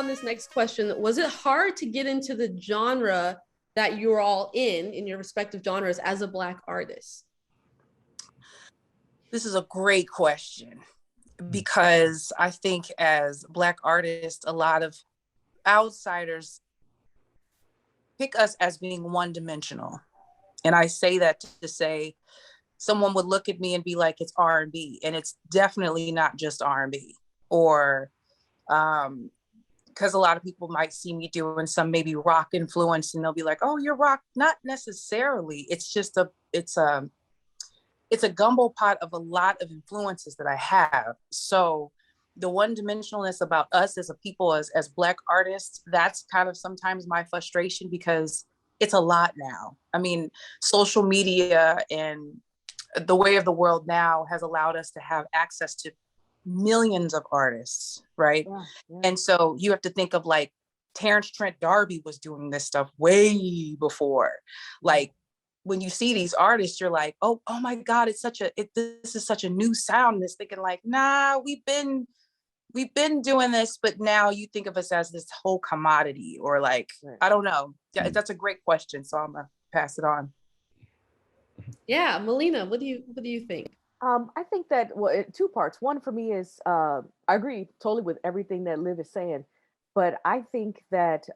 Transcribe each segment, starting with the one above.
on this next question. Was it hard to get into the genre that you're all in your respective genres as a Black artist? This is a great question, because I think as Black artists, a lot of outsiders pick us as being one-dimensional. And I say that to say, someone would look at me and be like, it's R&B, and it's definitely not just R&B. Or because a lot of people might see me doing some maybe rock influence, and they'll be like, oh, you're rock. Not necessarily. It's a gumbo pot of a lot of influences that I have. So the one-dimensionalness about us as a people, as Black artists, that's kind of sometimes my frustration, because it's a lot now. I mean, social media and the way of the world now has allowed us to have access to millions of artists, right? Yeah. And so you have to think of, like, Terrence Trent D'Arby was doing this stuff way before. Like, when you see these artists, you're like, oh my God, this is such a new sound. And it's thinking like, nah, we've been doing this, but now you think of us as this whole commodity, or like, I don't know. Yeah, that's a great question. So I'm gonna pass it on. Yeah, Melina, what do you think? I think that, well, two parts. One for me is, I agree totally with everything that Liv is saying, but I think that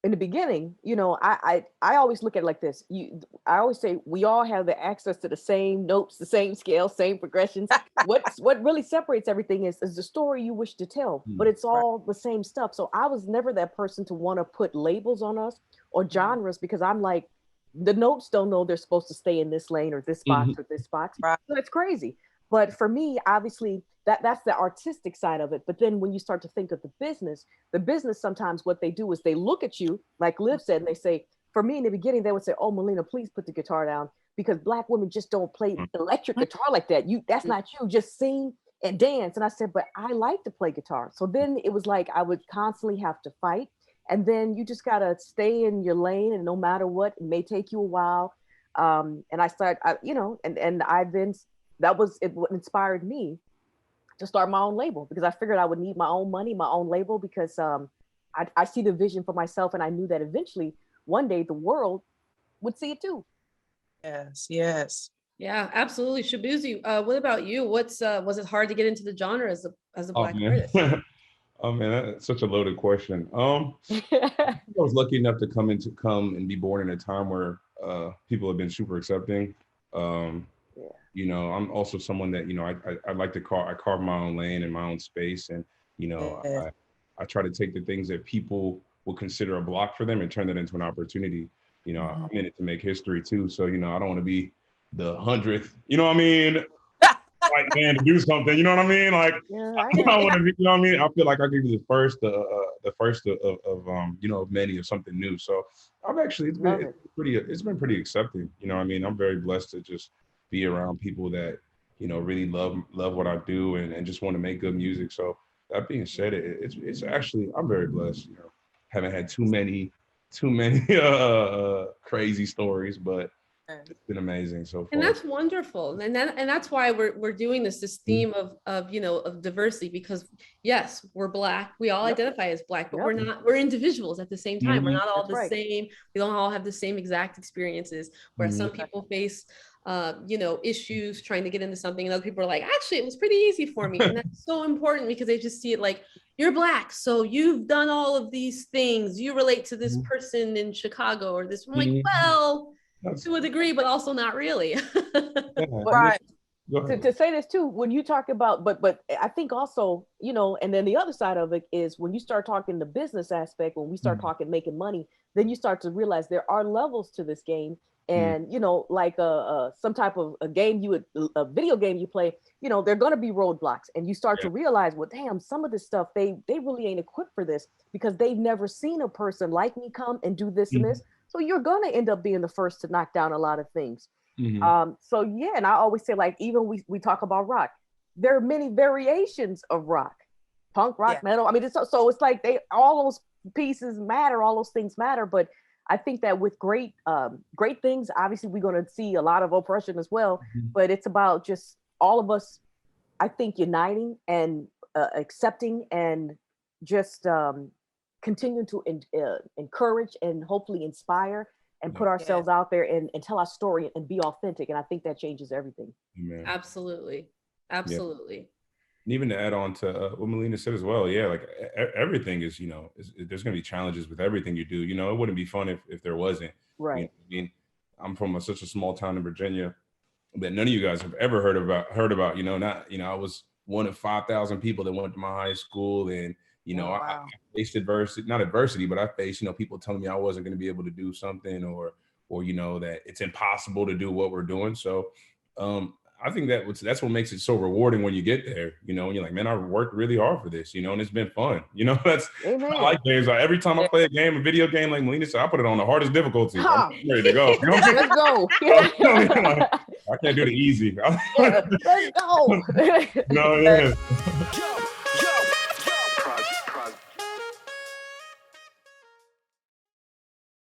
in the beginning, I always look at it like this. I always say we all have the access to the same notes, the same scale, same progressions. What really separates everything is the story you wish to tell, but it's all the same stuff. So I was never that person to want to put labels on us or genres, because I'm like, the notes don't know they're supposed to stay in this lane or this box or this box. Right. So it's crazy. But for me, obviously, that's the artistic side of it. But then when you start to think of the business sometimes what they do is they look at you, like Liv said, and they say, for me in the beginning, they would say, oh, Melina, please put the guitar down, because Black women just don't play electric guitar like that. That's not you, just sing and dance. And I said, but I like to play guitar. So then it was like I would constantly have to fight. And then you just got to stay in your lane, and no matter what, it may take you a while. And I started, and I've been, that was what inspired me to start my own label, because I figured I would need my own money, my own label, because I see the vision for myself, and I knew that eventually one day the world would see it too. Yes. Yeah, absolutely. Shabuzi, what about you? Was it hard to get into the genre as a Black artist? Oh man, that's such a loaded question. I was lucky enough to come and be born in a time where people have been super accepting. I'm also someone that, I like to carve my own lane and my own space. And, I try to take the things that people will consider a block for them and turn that into an opportunity. I'm in it to make history too. So, I don't want to be the 100th, white man to do something, you know what I mean? Like, I want to be, you know what I mean? I feel like I could be the first of many of something new. So it's been pretty accepting. I'm very blessed to just be around people that, really love what I do and just want to make good music. So that being said, it's actually, I'm very blessed. Haven't had too many crazy stories, but it's been amazing so far. And that's wonderful. And that's why we're doing this theme of diversity, because yes, we're Black. We all identify as Black, but we're individuals at the same time. We're not all the same. We don't all have the same exact experiences, where some people face issues trying to get into something, and other people are like, actually, it was pretty easy for me. And that's so important, because they just see it like, you're Black, so you've done all of these things. You relate to this person in Chicago or this. I'm like, well, to a degree, but also not really. Right. To say this too, when you talk about, but I think also, and then the other side of it is when you start talking the business aspect, when we start talking making money, then you start to realize there are levels to this game. And, like some type of a video game you play, there are going to be roadblocks, and you start to realize, well, damn, some of this stuff, they really ain't equipped for this, because they've never seen a person like me come and do this and this. So you're going to end up being the first to knock down a lot of things. And I always say, like, even we talk about rock, there are many variations of rock, punk rock, metal. I mean, it's like all those pieces matter, all those things matter. But I think that with great things, obviously we're going to see a lot of oppression as well, but it's about just all of us, I think, uniting and accepting and just continue to encourage and hopefully inspire and put ourselves out there and tell our story and be authentic. And I think that changes everything. Amen. Absolutely. Absolutely. And even to add on to what Melina said as well, yeah, like everything is, there's going to be challenges with everything you do. It wouldn't be fun if there wasn't. Right. I mean, I'm from such a small town in Virginia that none of you guys have ever heard about, I was one of 5,000 people that went to my high school, and, I faced not adversity, but I faced, people telling me I wasn't going to be able to do something or, that it's impossible to do what we're doing. So, I think that's what makes it so rewarding when you get there, and you're like, man, I worked really hard for this, and it's been fun. That's Amen. I like games. Like every time I play a video game like Melina said, I put it on the hardest difficulty. I'm ready to go. Let's go. I can't do the easy. Let's go. No, yeah.